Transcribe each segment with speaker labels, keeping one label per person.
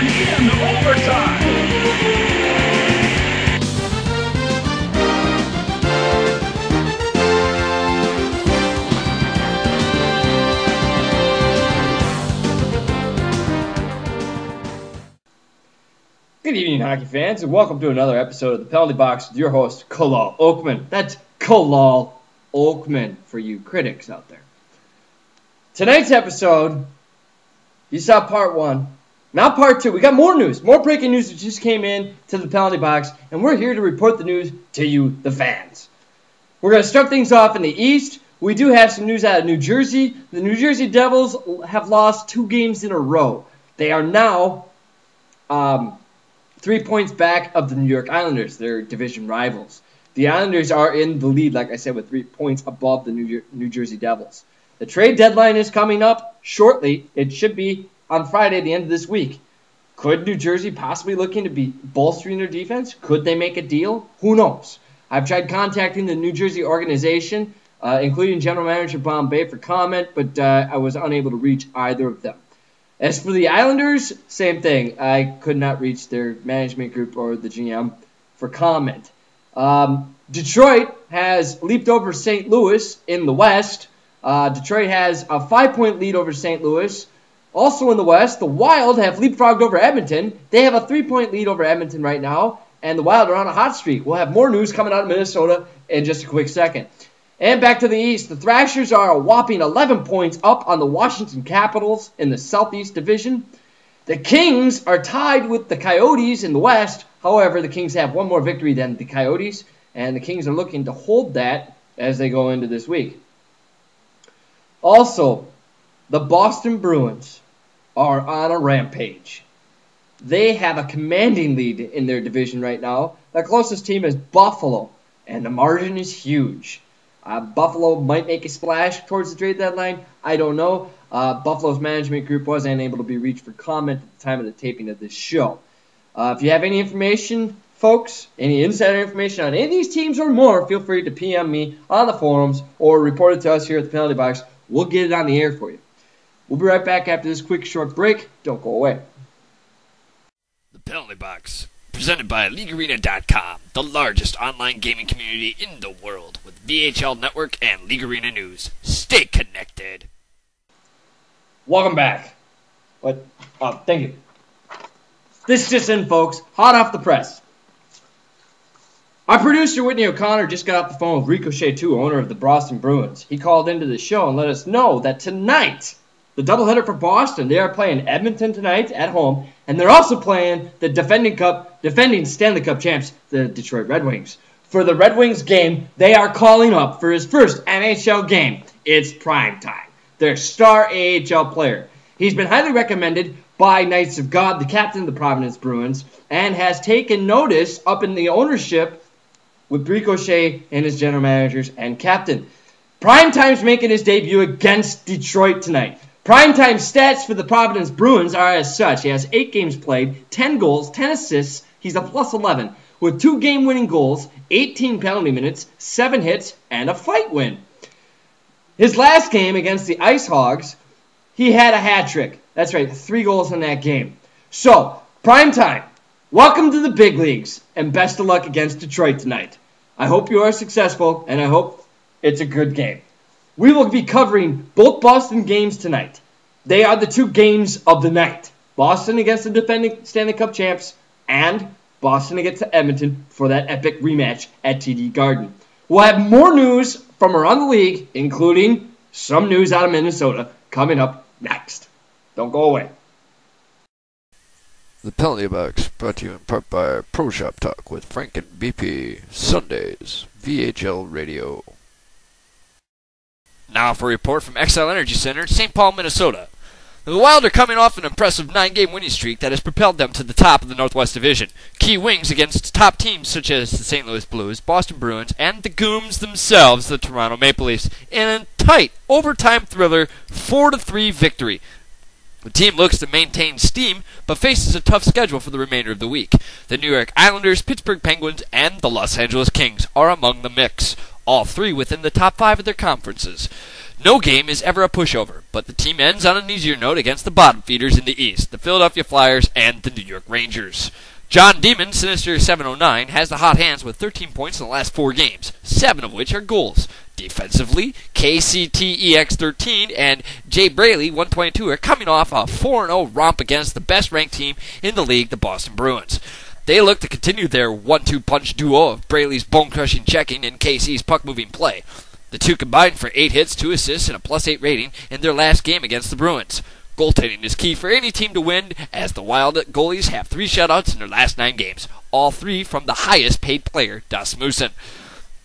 Speaker 1: in overtime.
Speaker 2: Good evening, hockey fans, and welcome to another episode of the Penalty Box with your host, Kalal Oakman. That's Kalal Oakman for you critics out there. Tonight's episode, you saw part one. Now part two. We got more news, more breaking news that just came in to the Penalty Box, and we're here to report the news to you, the fans. We're going to start things off in the East. We do have some news out of New Jersey. The New Jersey Devils have lost 2 games in a row. They are now 3 points back of the New York Islanders, their division rivals. The Islanders are in the lead, like I said, with 3 points above the New Jersey Devils. The trade deadline is coming up shortly. It should be on Friday, the end of this week. Could New Jersey possibly looking to be bolstering their defense? Could they make a deal? Who knows? I've tried contacting the New Jersey organization, including General Manager Bombay, for comment, but I was unable to reach either of them. As for the Islanders, same thing. I could not reach their management group or the GM for comment. Detroit has leaped over St. Louis in the West. Detroit has a 5-point lead over St. Louis. Also in the West, the Wild have leapfrogged over Edmonton. They have a 3-point lead over Edmonton right now, and the Wild are on a hot streak. We'll have more news coming out of Minnesota in just a quick second. And back to the East, the Thrashers are a whopping 11 points up on the Washington Capitals in the Southeast Division. The Kings are tied with the Coyotes in the West. However, the Kings have one more victory than the Coyotes, and the Kings are looking to hold that as they go into this week. Also, the Boston Bruins are on a rampage. They have a commanding lead in their division right now. The closest team is Buffalo, and the margin is huge. Buffalo might make a splash towards the trade deadline. I don't know. Buffalo's management group was unable to be reached for comment at the time of the taping of this show. If you have any information, folks, any insider information on any of these teams or more, feel free to PM me on the forums or report it to us here at the Penalty Box. We'll get it on the air for you. We'll be right back after this quick short break. Don't go away.
Speaker 3: The Penalty Box, presented by LeagueArena.com, the largest online gaming community in the world, with VHL Network and League Arena News. Stay connected.
Speaker 2: Welcome back. Thank you. This just in, folks. Hot off the press. Our producer, Whitney O'Connor, just got off the phone with Ricochet 2, owner of the Boston Bruins. He called into the show and let us know that tonight, the doubleheader for Boston, they are playing Edmonton tonight at home, and they're also playing the defending Stanley Cup champs, the Detroit Red Wings. For the Red Wings game, they are calling up for his first NHL game. It's prime time. Their star AHL player. He's been highly recommended by Knights of God, the captain of the Providence Bruins, and has taken notice up in the ownership with Ricochet and his general managers and captain. Primetime's making his debut against Detroit tonight. Primetime stats for the Providence Bruins are as such. He has 8 games played, 10 goals, 10 assists. He's a plus 11 with 2 game-winning goals, 18 penalty minutes, 7 hits, and a fight win. His last game against the Ice Hogs, he had a hat trick. That's right, 3 goals in that game. So, primetime, welcome to the big leagues, and best of luck against Detroit tonight. I hope you are successful, and I hope it's a good game. We will be covering both Boston games tonight. They are the 2 games of the night. Boston against the defending Stanley Cup champs, and Boston against Edmonton for that epic rematch at TD Garden. We'll have more news from around the league, including some news out of Minnesota, coming up next. Don't go away.
Speaker 4: The Penalty Box, brought to you in part by Pro Shop Talk with Frank and BP, Sundays, VHL Radio.
Speaker 3: Now for a report from XL Energy Center, St. Paul, Minnesota. The Wild are coming off an impressive 9-game winning streak that has propelled them to the top of the Northwest Division. Key wins against top teams such as the St. Louis Blues, Boston Bruins, and the Gooms themselves, the Toronto Maple Leafs, in a tight overtime thriller 4-3 victory. The team looks to maintain steam, but faces a tough schedule for the remainder of the week. The New York Islanders, Pittsburgh Penguins, and the Los Angeles Kings are among the mix, all 3 within the top 5 of their conferences. No game is ever a pushover, but the team ends on an easier note against the bottom feeders in the East, the Philadelphia Flyers and the New York Rangers. John Demon, Sinister 709, has the hot hands with 13 points in the last 4 games, 7 of which are goals. Defensively, KCTEX13 and Jay Braley 122 are coming off a 4-0 romp against the best-ranked team in the league, the Boston Bruins. They look to continue their 1-2 punch duo of Braley's bone-crushing checking and KC's puck-moving play. The two combined for 8 hits, 2 assists, and a +8 rating in their last game against the Bruins. Goaltending is key for any team to win, as the Wild goalies have 3 shutouts in their last 9 games, all 3 from the highest-paid player, Rasmussen.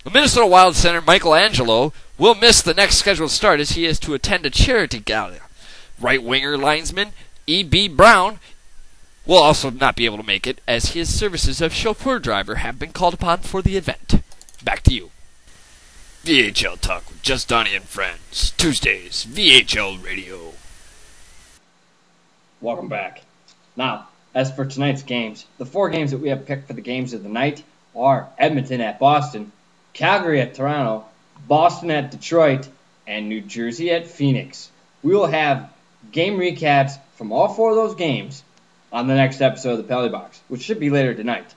Speaker 3: The Minnesota Wild center Michael Angelo will miss the next scheduled start as he is to attend a charity gala. Right-winger linesman E.B. Brown will also not be able to make it, as his services of chauffeur driver have been called upon for the event. Back to you. VHL Talk with Just Donnie and Friends. Tuesdays, VHL Radio.
Speaker 2: Welcome back. Now, as for tonight's games, the 4 games that we have picked for the games of the night are Edmonton at Boston, Calgary at Toronto, Boston at Detroit, and New Jersey at Phoenix. We will have game recaps from all 4 of those games on the next episode of the Penalty Box, which should be later tonight.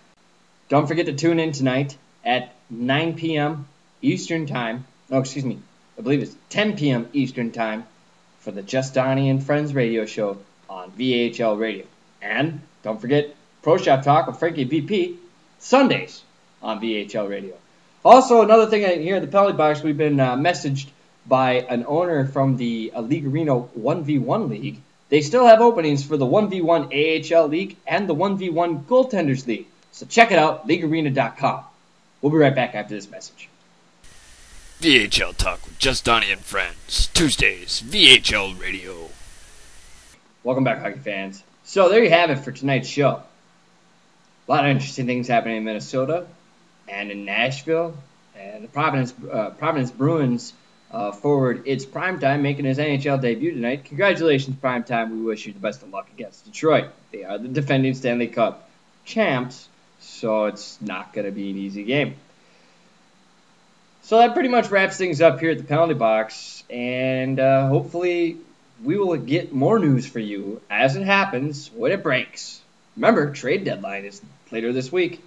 Speaker 2: Don't forget to tune in tonight at 9 p.m. Eastern Time. No, excuse me. I believe it's 10 p.m. Eastern Time for the Just Donnie and Friends radio show on VHL Radio. And don't forget Pro Shop Talk with Frankie BP Sundays on VHL Radio. Also, another thing here at the Penalty Box, we've been messaged by an owner from the League Arena 1v1 League. They still have openings for the 1v1 AHL League and the 1v1 Goaltenders League. So check it out, leaguearena.com. We'll be right back after this message.
Speaker 3: VHL Talk with Just Donnie and Friends. Tuesdays, VHL Radio.
Speaker 2: Welcome back, hockey fans. So there you have it for tonight's show. A lot of interesting things happening in Minnesota and in Nashville. And the Providence Bruins forward It's Primetime making his NHL debut tonight. Congratulations, Primetime. We wish you the best of luck against Detroit. They are the defending Stanley Cup champs, so it's not going to be an easy game. So that pretty much wraps things up here at the Penalty Box, and hopefully we will get more news for you as it happens when it breaks. Remember, trade deadline is later this week.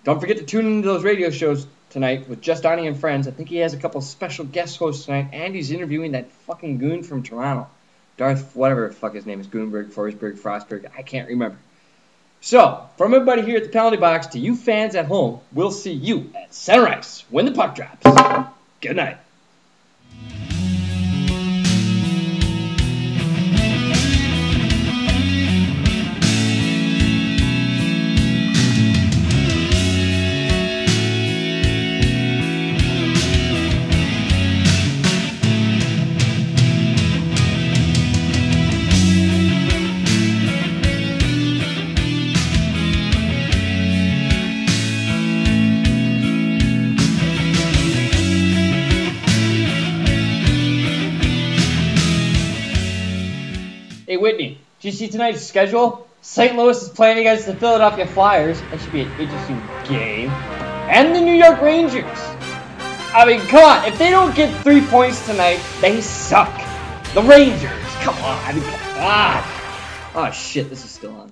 Speaker 2: Don't forget to tune into those radio shows tonight with Just Donnie and Friends. I think he has a couple special guest hosts tonight, and he's interviewing that fucking goon from Toronto. Darth, whatever the fuck his name is, Goonberg, Forsberg, Frostberg, I can't remember. So, from everybody here at the Penalty Box to you fans at home, we'll see you at center ice when the puck drops. Good night. Hey, Whitney, did you see tonight's schedule? St. Louis is playing against the Philadelphia Flyers. That should be an interesting game. And the New York Rangers. I mean, come on. If they don't get 3 points tonight, they suck. The Rangers. Come on. I mean, come on. Oh, shit. This is still on.